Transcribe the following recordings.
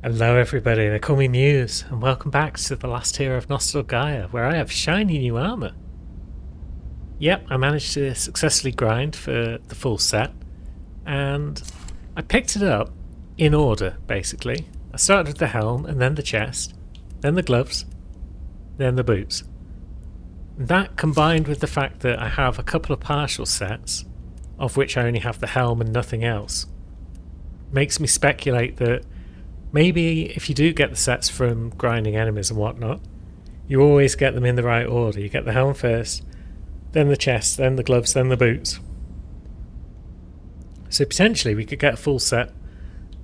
Hello everybody, they call me Muse, and welcome back to the last tier of Nostalgaia, where I have shiny new armour. Yep, I managed to successfully grind for the full set, and I picked it up in order, basically. I started with the helm, and then the chest, then the gloves, then the boots. That combined with the fact that I have a couple of partial sets, of which I only have the helm and nothing else, makes me speculate that maybe if you do get the sets from grinding enemies and whatnot, you always get them in the right order. You get the helm first, then the chest, then the gloves, then the boots. So potentially we could get a full set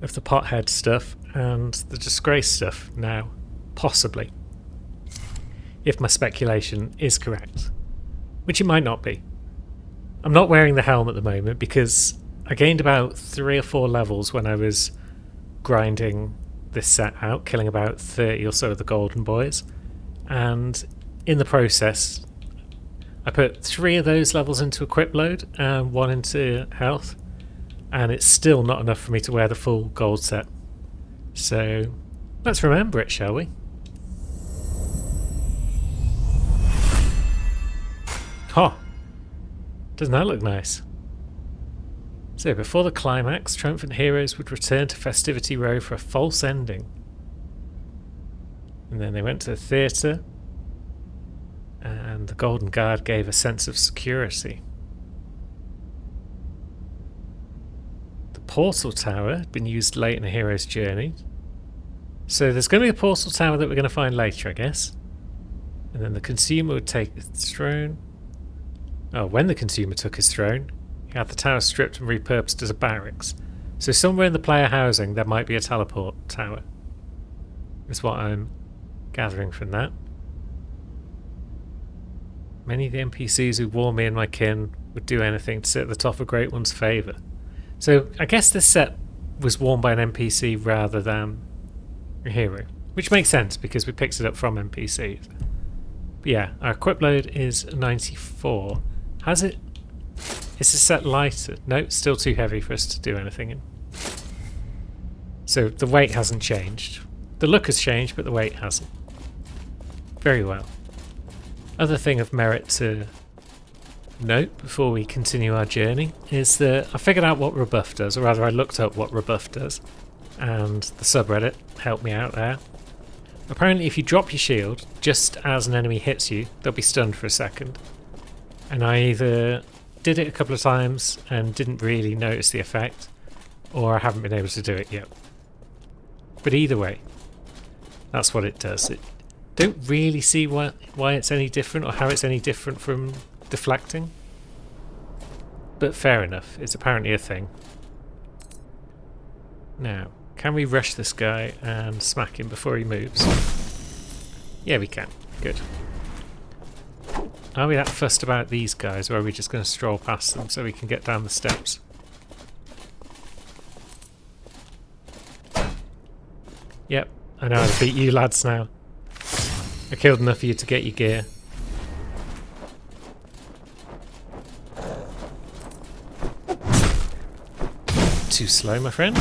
of the pothead stuff and the disgrace stuff now. Possibly. If my speculation is correct. Which it might not be. I'm not wearing the helm at the moment because I gained about 3 or 4 levels when I was grinding this set out, killing about 30 or so of the golden boys, and in the process I put 3 of those levels into equip load and 1 into health, and it's still not enough for me to wear the full gold set. So let's remember it, shall we? Oh, doesn't that look nice? So, before the climax, triumphant heroes would return to Festivity Row for a false ending. And then they went to the theatre, and the Golden Guard gave a sense of security. The portal tower had been used late in a hero's journey. So there's going to be a portal tower that we're going to find later, I guess. And then the consumer would take his throne. Oh, when the consumer took his throne, he had the tower stripped and repurposed as a barracks. So somewhere in the player housing there might be a teleport tower. Is what I'm gathering from that. Many of the NPCs who wore me and my kin would do anything to sit at the top of Great One's favour. So I guess this set was worn by an NPC rather than a hero. Which makes sense because we picked it up from NPCs. But yeah, our equip load is 94. Has it... Is the set lighter? No, it's still too heavy for us to do anything in. So the weight hasn't changed. The look has changed, but the weight hasn't. Very well. Other thing of merit to note before we continue our journey is that I figured out what rebuff does, or rather I looked up what rebuff does, and the subreddit helped me out there. Apparently if you drop your shield just as an enemy hits you, they'll be stunned for a second. And I either did it a couple of times and didn't really notice the effect, or I haven't been able to do it yet. But either way, that's what it does. It don't really see why it's any different or how it's any different from deflecting. But fair enough, it's apparently a thing. Now, can we rush this guy and smack him before he moves? Yeah, we can. Good. Are we that fussed about these guys, or are we just going to stroll past them so we can get down the steps? Yep, I know how to beat you lads now. I killed enough of you to get your gear. Too slow, my friend.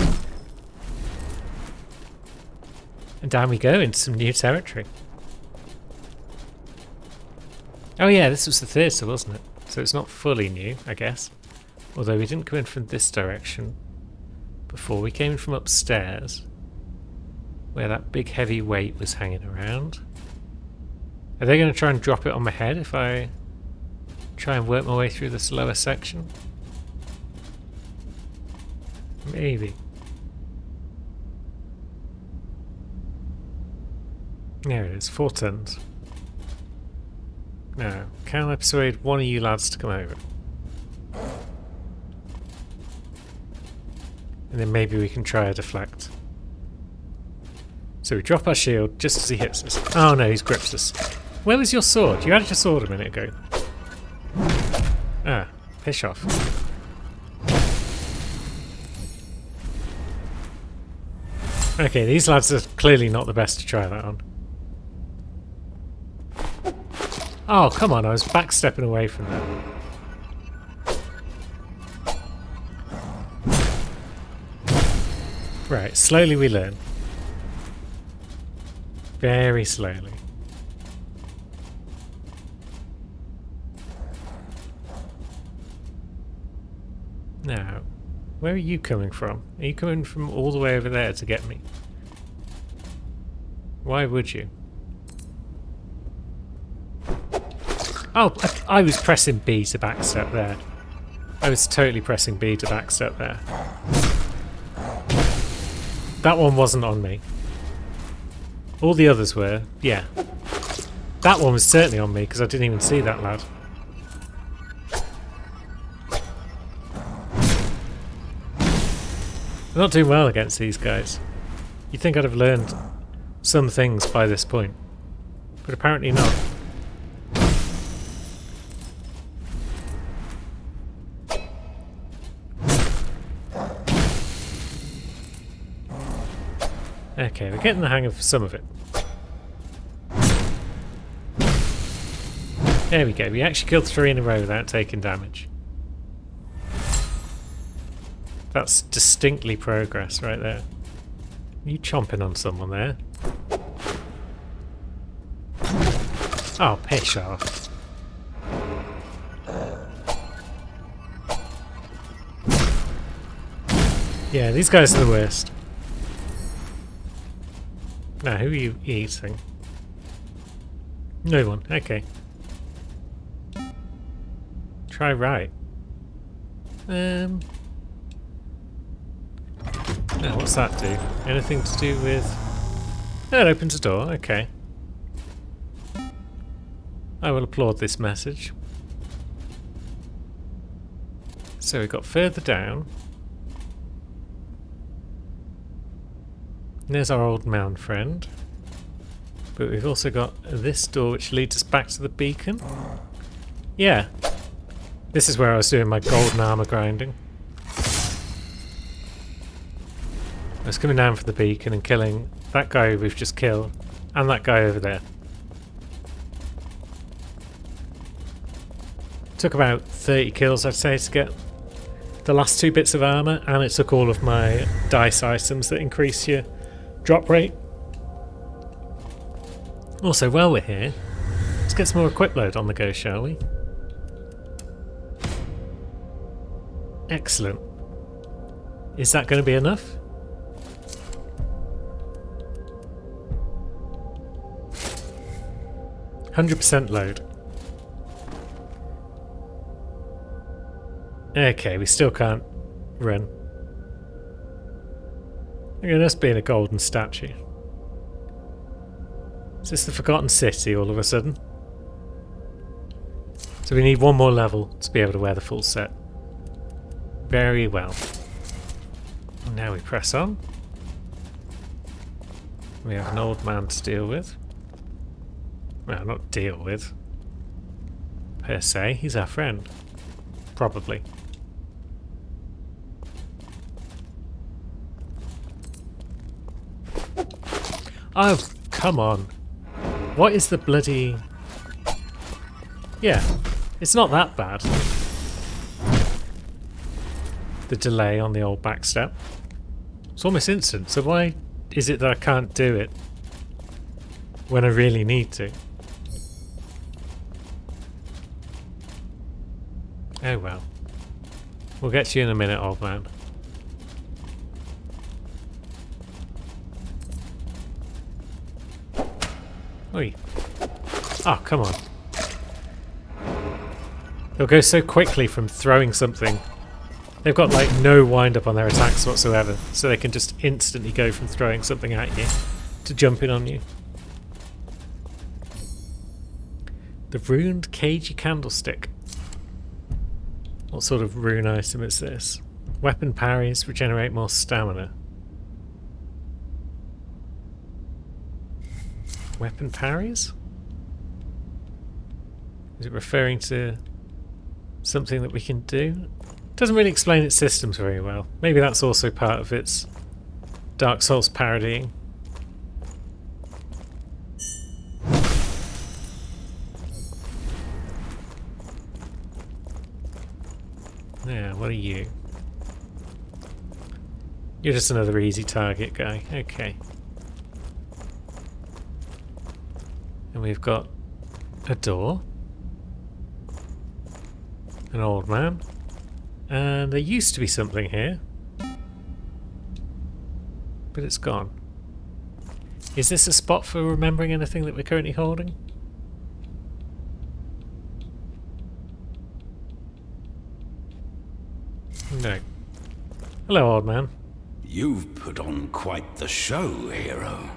And down we go into some new territory. Oh yeah, this was the theatre, wasn't it? So it's not fully new, I guess. Although we didn't come in from this direction before. We came in from upstairs, where that big heavy weight was hanging around. Are they going to try and drop it on my head if I try and work my way through this lower section? Maybe. There it is, 4 tons. Now, can I persuade one of you lads to come over? And then maybe we can try a deflect. So we drop our shield just as he hits us. Oh no, he's gripped us. Where was your sword? You had your sword a minute ago. Ah, piss off. Okay, these lads are clearly not the best to try that on. Oh, come on, I was backstepping away from that. Right, slowly we learn. Very slowly. Now, where are you coming from? Are you coming from all the way over there to get me? Why would you? Oh, I was pressing B to backstep there. I was totally pressing B to backstep there. That one wasn't on me. All the others were, yeah. That one was certainly on me because I didn't even see that lad. I'm not doing well against these guys. You'd think I'd have learned some things by this point, but apparently not. Okay, we're getting the hang of some of it. There we go, we actually killed 3 in a row without taking damage. That's distinctly progress right there. Are you chomping on someone there? Oh, piss off. Yeah, these guys are the worst. Now, who are you eating? No one, okay. Try right. Now, what's that do? Anything to do with... Oh, it opens a door, okay. I will applaud this message. So we got further down. And there's our old mound friend. But we've also got this door which leads us back to the beacon. Yeah. This is where I was doing my golden armor grinding. I was coming down for the beacon and killing that guy we've just killed and that guy over there. Took about 30 kills, I'd say, to get the last 2 bits of armor, and it took all of my dice items that increase your drop rate. Also, while we're here, let's get some more equip load on the go, shall we? Excellent. Is that going to be enough? %100% load. Okay, we still can't run. Look at us being a golden statue. Is this the Forgotten City all of a sudden? So we need 1 more level to be able to wear the full set. Very well. And now we press on. We have an old man to deal with. Well, not deal with, per se. He's our friend. Probably. Oh, come on. What is the bloody... Yeah, it's not that bad. The delay on the old backstep. It's almost instant, so why is it that I can't do it when I really need to? Oh well. We'll get to you in a minute, old man. Oi. Oh, come on. They'll go so quickly from throwing something. They've got like no wind up on their attacks whatsoever, so they can just instantly go from throwing something at you to jumping on you. The runed cagey candlestick. What sort of rune item is this? Weapon parries regenerate more stamina. Weapon parries? Is it referring to something that we can do? Doesn't really explain its systems very well. Maybe that's also part of its Dark Souls parodying. Yeah, what are you? You're just another easy target guy. Okay. And we've got a door. An old man. And there used to be something here. But it's gone. Is this a spot for remembering anything that we're currently holding? No. Hello, old man. You've put on quite the show, hero.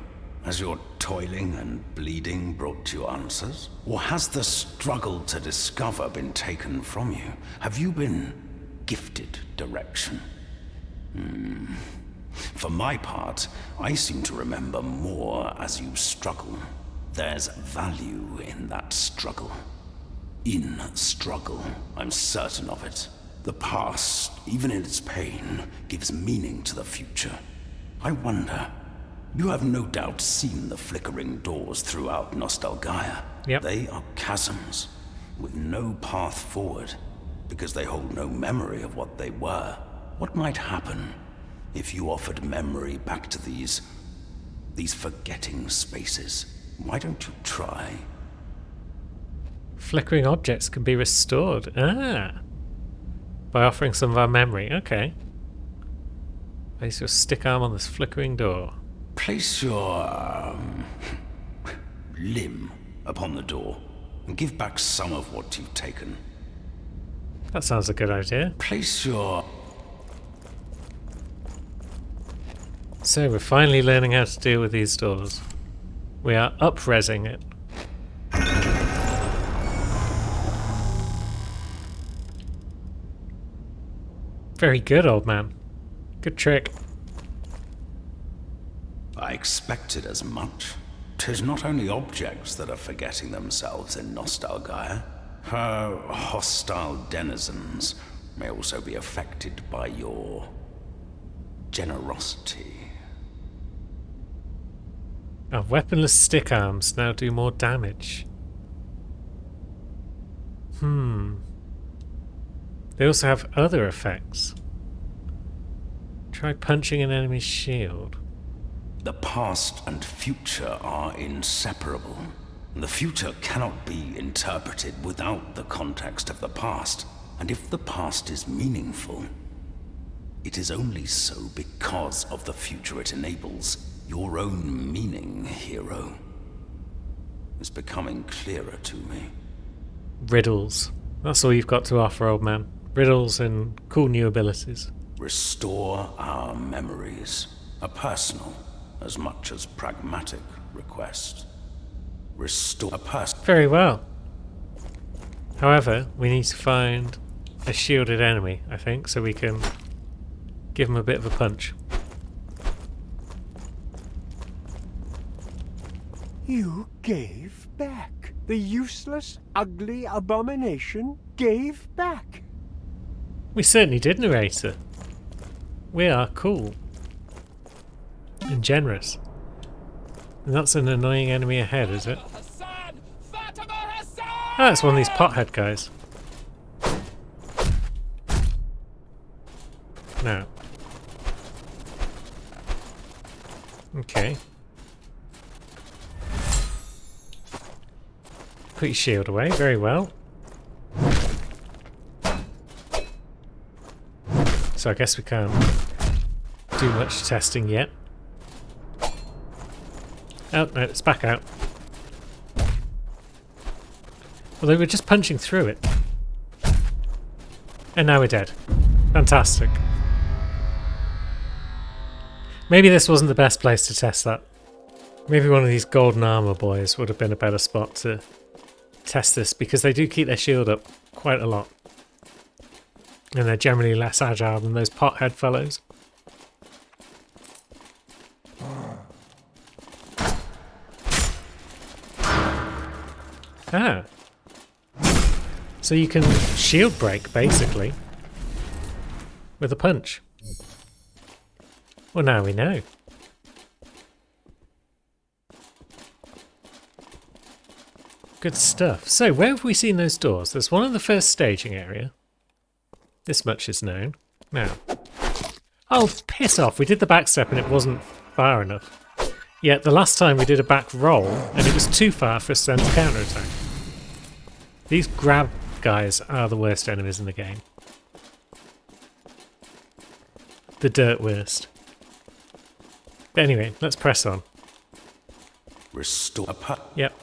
Has your toiling and bleeding brought you answers? Or has the struggle to discover been taken from you? Have you been gifted direction? For my part, I seem to remember more as you struggle. There's value in that struggle. In struggle, I'm certain of it. The past, even in its pain, gives meaning to the future. I wonder, you have no doubt seen the flickering doors throughout Nostalgaia. Yep. They are chasms, with no path forward, because they hold no memory of what they were. What might happen if you offered memory back to these forgetting spaces? Why don't you try? Flickering objects can be restored. Ah! By offering some of our memory. Okay. Place your stick arm on this flickering door. Place your limb upon the door and give back some of what you've taken. That sounds a good idea. Place your... So we're finally learning how to deal with these doors. We are up-resing it. Very good, old man. Good trick. I expected as much. 'Tis not only objects that are forgetting themselves in Nostalgaia. Her hostile denizens may also be affected by your generosity. Our weaponless stick arms now do more damage. They also have other effects. Try punching an enemy's shield. The past and future are inseparable. The future cannot be interpreted without the context of the past. And if the past is meaningful, it is only so because of the future it enables. Your own meaning, hero, is becoming clearer to me. Riddles. That's all you've got to offer, old man. Riddles and cool new abilities. Restore our memories. A personal, as much as pragmatic request. Restore a person. Very well. However, we need to find a shielded enemy, I think, so we can give him a bit of a punch. You gave back. The useless, ugly abomination gave back. We certainly did, narrator. We are cool. And generous. And that's an annoying enemy ahead, is it? Ah, it's one of these pothead guys. No. Okay. Put your shield away, very well. So I guess we can't do much testing yet. Oh, no, it's back out. Although we're just punching through it. And now we're dead. Fantastic. Maybe this wasn't the best place to test that. Maybe one of these golden armor boys would have been a better spot to test this, because they do keep their shield up quite a lot. And they're generally less agile than those pothead fellows. Ah. So you can shield break, basically, with a punch. Well, now we know. Good stuff. So, where have we seen those doors? There's one in the first staging area. This much is known. Now. Oh, piss off. We did the backstep and it wasn't far enough. Yet the last time we did a back roll, and it was too far for us then to counterattack. These grab guys are the worst enemies in the game. The dirt worst. But anyway, let's press on. Restore a pot. Yep.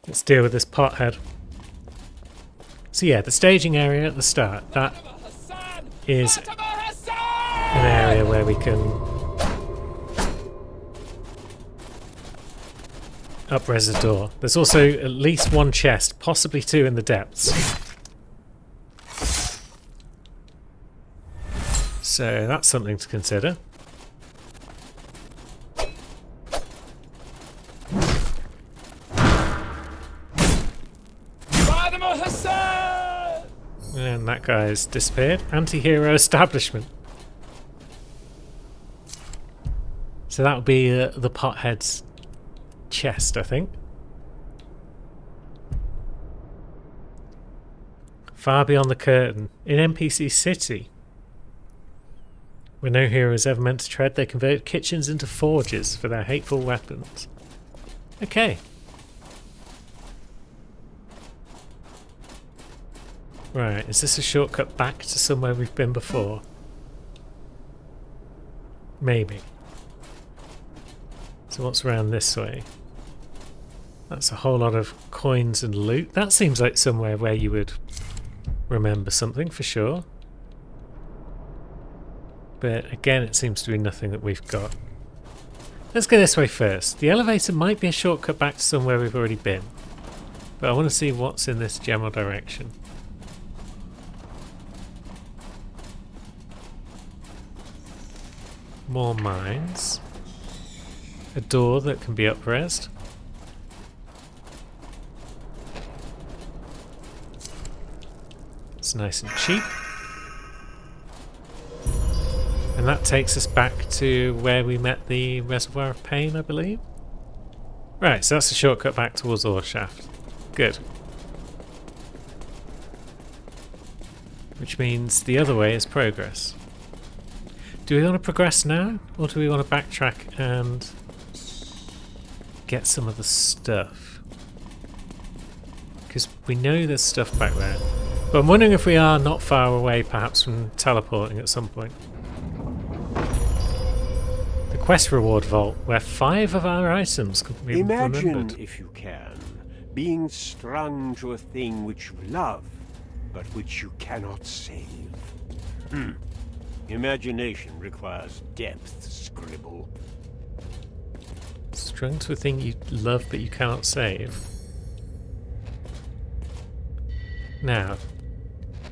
Let's deal with this pothead. So yeah, the staging area at the start, that is an area where we can up-res the door. There's also at least one chest, possibly two in the depths. So that's something to consider. And that guy's disappeared. Anti-hero establishment. So that would be the pothead's chest, I think. Far beyond the curtain. In NPC City, where no hero is ever meant to tread, they convert kitchens into forges for their hateful weapons. Okay. Right, is this a shortcut back to somewhere we've been before? Maybe. So what's around this way? That's a whole lot of coins and loot. That seems like somewhere where you would remember something for sure. But again, it seems to be nothing that we've got. Let's go this way first. The elevator might be a shortcut back to somewhere we've already been. But I want to see what's in this general direction. More mines. A door that can be up-resed. It's nice and cheap. And that takes us back to where we met the Reservoir of Pain, I believe. Right, so that's a shortcut back towards Oreshaft. Good. Which means the other way is progress. Do we want to progress now, or do we want to backtrack and get some of the stuff? Because we know there's stuff back there. But I'm wondering if we are not far away, perhaps, from teleporting at some point. The quest reward vault, where 5 of our items can be Imagine, remembered. if you can, being strung to a thing which you love, but which you cannot save. Imagination requires depth, Scribble. Strung to a thing you love but you cannot save. Now,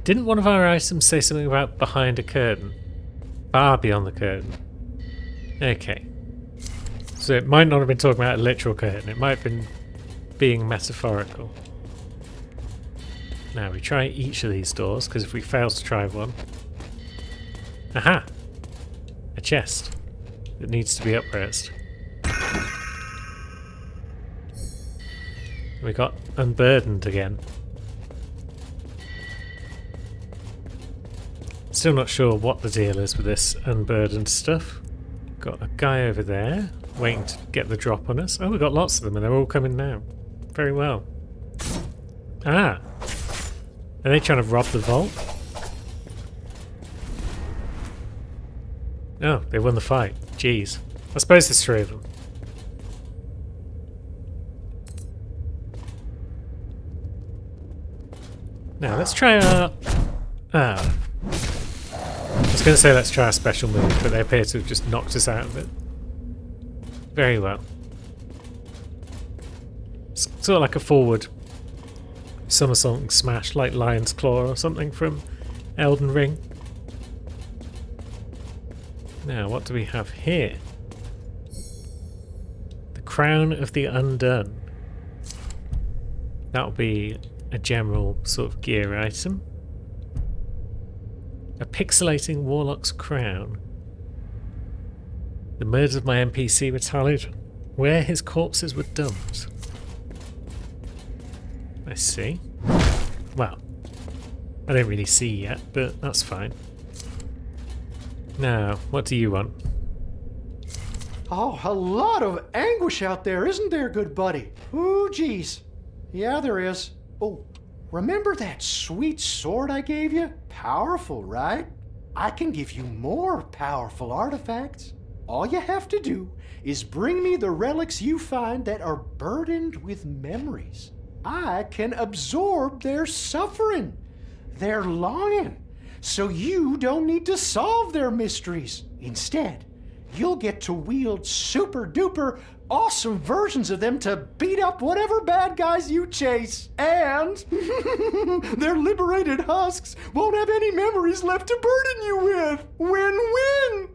didn't one of our items say something about behind a curtain? Far beyond the curtain. Okay. So it might not have been talking about a literal curtain, it might have been being metaphorical. Now we try each of these doors, because if we fail to try one... Aha! A chest that needs to be up-raised. We got unburdened again. Still not sure what the deal is with this unburdened stuff. Got a guy over there waiting to get the drop on us. Oh, we've got lots of them and they're all coming now. Very well. Ah! Are they trying to rob the vault? Oh, they won the fight. Jeez. I suppose there's 3 of them. Now, let's try our... I was going to say let's try our special move, but they appear to have just knocked us out of it. Very well. It's sort of like a forward somersaulting smash, like Lion's Claw or something from Elden Ring. Now, what do we have here? The Crown of the Undone. That'll be a general sort of gear item. A pixelating Warlock's Crown. The murders of my NPC were tallied where his corpses were dumped. I see. Well, I don't really see yet, but that's fine. Now, what do you want? Oh, a lot of anguish out there, isn't there, good buddy? Ooh, geez. Yeah, there is. Oh, remember that sweet sword I gave you? Powerful, right? I can give you more powerful artifacts. All you have to do is bring me the relics you find that are burdened with memories. I can absorb their suffering, their longing, so you don't need to solve their mysteries. Instead, you'll get to wield super duper awesome versions of them to beat up whatever bad guys you chase. And their liberated husks won't have any memories left to burden you with. Win-win!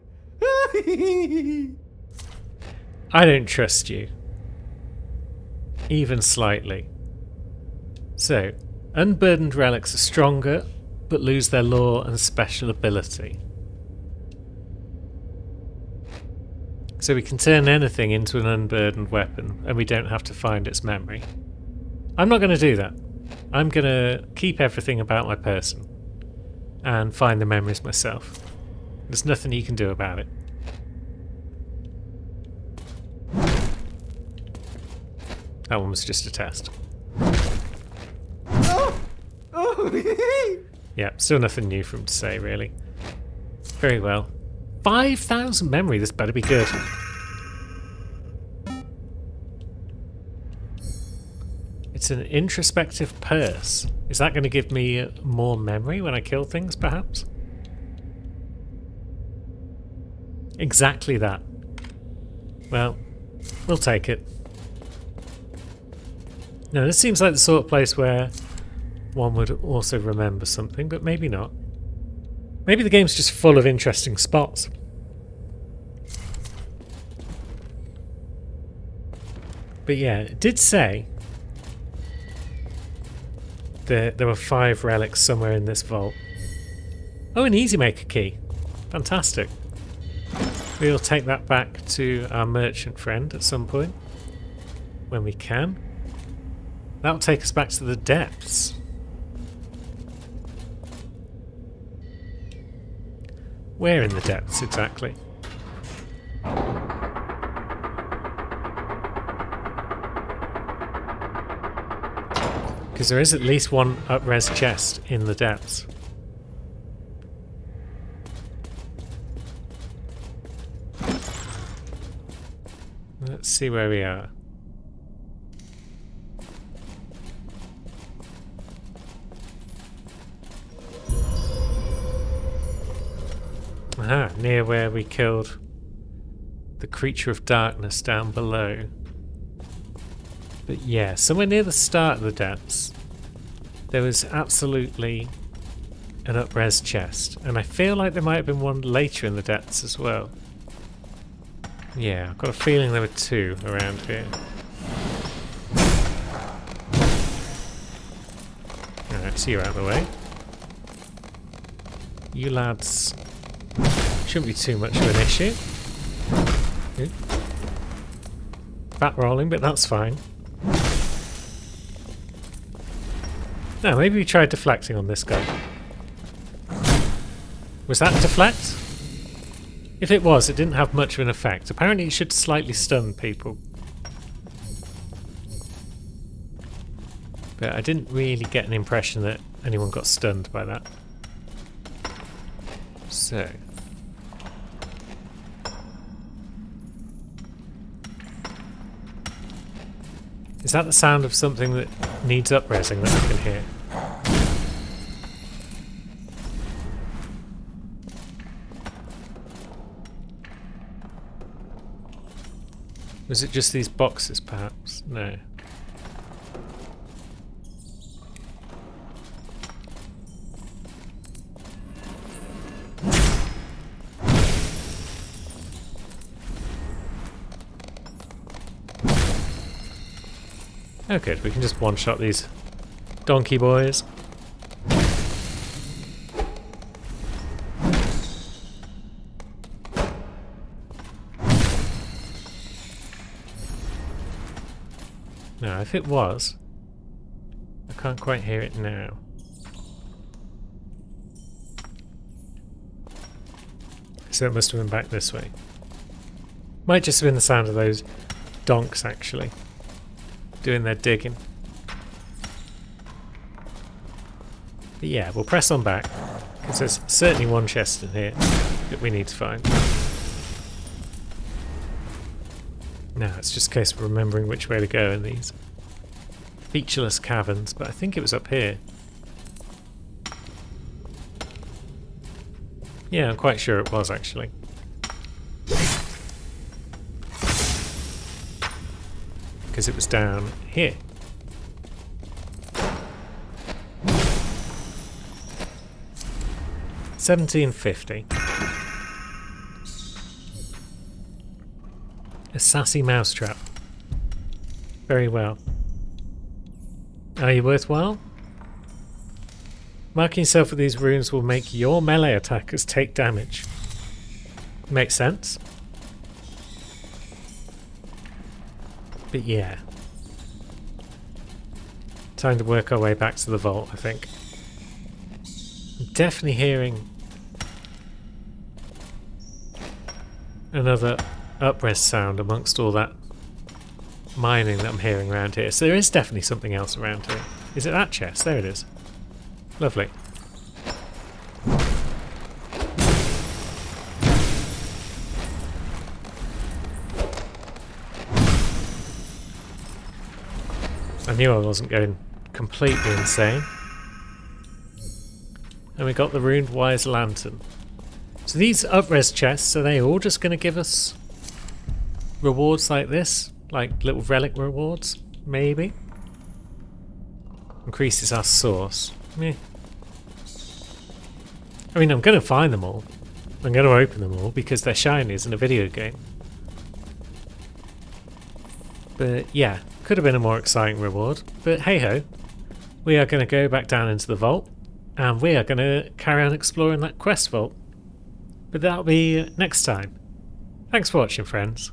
I don't trust you. Even slightly. So, unburdened relics are stronger, but lose their lore and special ability. So we can turn anything into an unburdened weapon, and we don't have to find its memory. I'm not going to do that. I'm going to keep everything about my person, and find the memories myself. There's nothing you can do about it. That one was just a test. Yeah, still nothing new for him to say, really. Very well. 5,000 memory, this better be good. It's an introspective purse. Is that going to give me more memory when I kill things, perhaps? Exactly that. Well, we'll take it. Now, this seems like the sort of place where one would also remember something, but maybe not. Maybe the game's just full of interesting spots. But yeah, it did say that there were 5 relics somewhere in this vault. Oh, an Easy Maker key. Fantastic. We'll take that back to our merchant friend at some point, when we can. That'll take us back to the depths. Where in the depths exactly? Because there is at least one up-res chest in the depths. Let's see where we are. Aha, near where we killed the creature of darkness down below. But yeah, somewhere near the start of the depths, there was absolutely an up-res chest. And I feel like there might have been one later in the depths as well. Yeah, I've got a feeling there were 2 around here. Alright, so you're out of the way. You lads shouldn't be too much of an issue. Good. Fat rolling, but that's fine. Now, maybe we tried deflecting on this guy. Was that deflect? If it was, it didn't have much of an effect. Apparently it should slightly stun people. But I didn't really get an impression that anyone got stunned by that. So... is that the sound of something that needs up-resing that I can hear? Was it just these boxes, perhaps? No. Oh good, we can just one-shot these donkey boys. Now, if it was, I can't quite hear it now. So it must have been back this way. Might just have been the sound of those donks, actually, doing their digging. But yeah, we'll press on back, because there's certainly one chest in here that we need to find. Now, it's just a case of remembering which way to go in these featureless caverns, but I think it was up here. Yeah, I'm quite sure it was, actually. Because it was down here. $17.50. A sassy mousetrap. Very well. Are you worthwhile? Marking yourself with these runes will make your melee attackers take damage. Makes sense. But yeah. Time to work our way back to the vault, I think. I'm definitely hearing another up-res sound amongst all that mining that I'm hearing around here. So there is definitely something else around here. Is it that chest? There it is. Lovely. I knew I wasn't going completely insane. And we got the Runed Wise Lantern. So these up-res chests, are they all just going to give us rewards like this? Like little relic rewards? Maybe? Increases our source. Meh. I mean, I'm going to find them all. I'm going to open them all because they're shinies in a video game. But yeah, could have been a more exciting reward. But hey ho, we are going to go back down into the vault and we are going to carry on exploring that quest vault. But that'll be next time. Thanks for watching, friends.